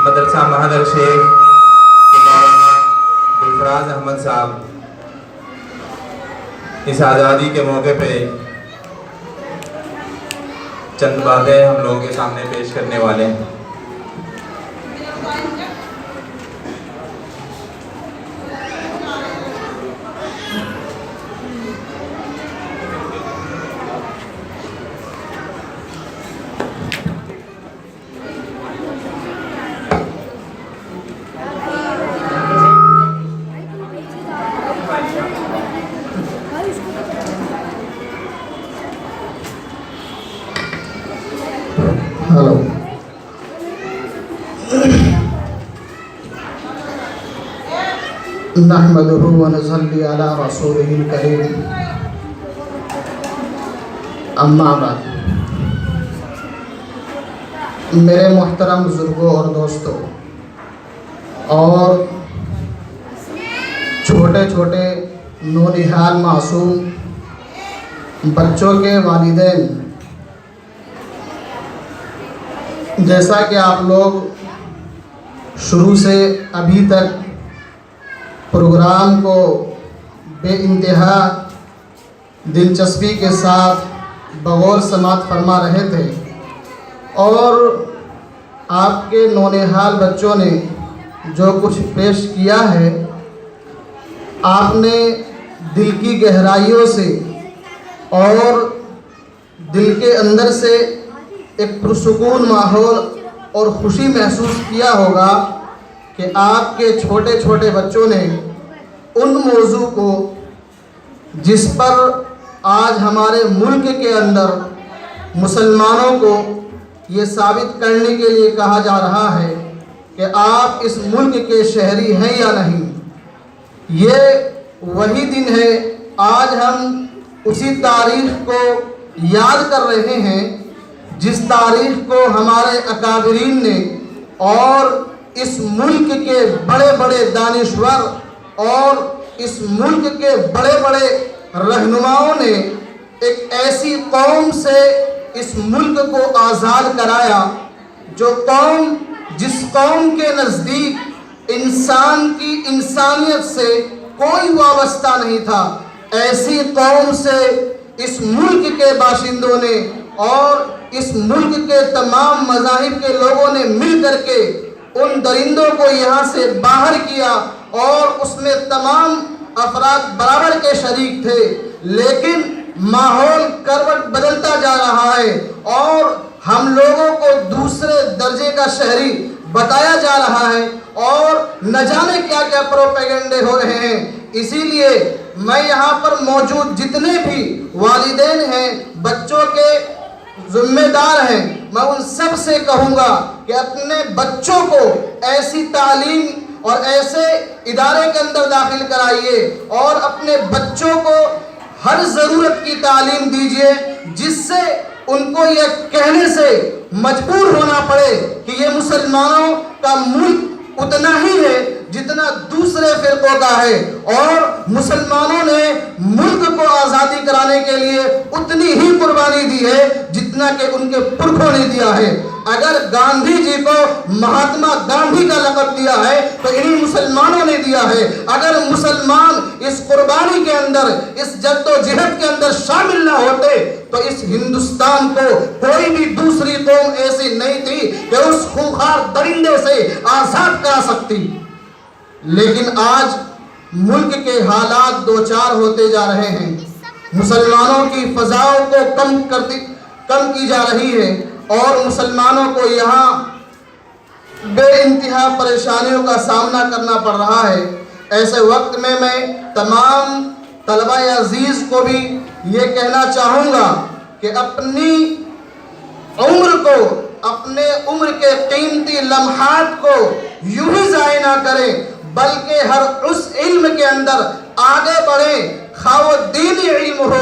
مدرسہ مہادر شیخ مولانا گلفراز احمد صاحب اس آزادی کے موقع پہ چند باتیں ہم لوگوں کے سامنے پیش کرنے والے ہیں۔ نحمده ونصلي على رسوله الكريم اما بعد۔ میرے محترم بزرگوں اور دوستوں اور چھوٹے چھوٹے نونہال معصوم بچوں کے والدین، جیسا کہ آپ لوگ شروع سے ابھی تک پروگرام کو بے انتہا دلچسپی کے ساتھ بغور سماعت فرما رہے تھے، اور آپ کے نونہال بچوں نے جو کچھ پیش کیا ہے، آپ نے دل کی گہرائیوں سے اور دل کے اندر سے ایک پرسکون ماحول اور خوشی محسوس کیا ہوگا کہ آپ کے چھوٹے چھوٹے بچوں نے ان موضوع کو جس پر آج ہمارے ملک کے اندر مسلمانوں کو یہ ثابت کرنے کے لیے کہا جا رہا ہے کہ آپ اس ملک کے شہری ہیں یا نہیں، یہ وہی دن ہے۔ آج ہم اسی تاریخ کو یاد کر رہے ہیں جس تاریخ کو ہمارے اکابرین نے اور اس ملک کے بڑے بڑے دانشور اور اس ملک کے بڑے بڑے رہنماؤں نے ایک ایسی قوم سے اس ملک کو آزاد کرایا جو قوم جس قوم کے نزدیک انسان کی انسانیت سے کوئی وابستہ نہیں تھا، ایسی قوم سے اس ملک کے باشندوں نے اور اس ملک کے تمام مذاہب کے لوگوں نے مل کر کے ان درندوں کو یہاں سے باہر کیا، اور اس میں تمام افراد برابر کے شریک تھے، لیکن ماحول کروٹ بدلتا جا رہا ہے اور ہم لوگوں کو دوسرے درجے کا شہری بتایا جا رہا ہے اور نہ جانے کیا کیا پروپیگنڈے ہو رہے ہیں۔ اسی لیے میں یہاں پر موجود جتنے بھی والدین ہیں، بچوں کے ذمہ دار ہیں، میں ان سب سے کہوں گا کہ اپنے بچوں کو ایسی تعلیم اور ایسے ادارے کے اندر داخل کرائیے اور اپنے بچوں کو ہر ضرورت کی تعلیم دیجیے جس سے ان کو یہ کہنے سے مجبور ہونا پڑے کہ یہ مسلمانوں کا ملک اتنا ہی ہے جتنا دوسرے فرقوں کا ہے، اور مسلمانوں نے ملک کو آزادی کرانے کے لیے اتنی ہی قربانی دی ہے جتنا کہ ان کے پرکھوں نے دیا ہے۔ اگر گاندھی جی کو مہاتما گاندھی کا لقب دیا ہے تو انہی مسلمانوں نے دیا ہے۔ اگر مسلمان اس قربانی کے اندر، اس جد و جہد کے اندر شامل نہ ہوتے تو اس ہندوستان کو کوئی بھی دوسری قوم ایسی نہیں تھی کہ اس خوخار درندے سے آزاد کرا سکتی۔ لیکن آج ملک کے حالات دوچار ہوتے جا رہے ہیں، مسلمانوں کی فضاؤں کو کم کی جا رہی ہے اور مسلمانوں کو یہاں بے انتہا پریشانیوں کا سامنا کرنا پڑ رہا ہے۔ ایسے وقت میں تمام طلبہ عزیز کو بھی یہ کہنا چاہوں گا کہ اپنی عمر کو، اپنے عمر کے قیمتی لمحات کو یوں ہی ضائع نہ کریں، بلکہ ہر اس علم کے اندر آگے بڑھیں، خواہ وہ دینی علم ہو،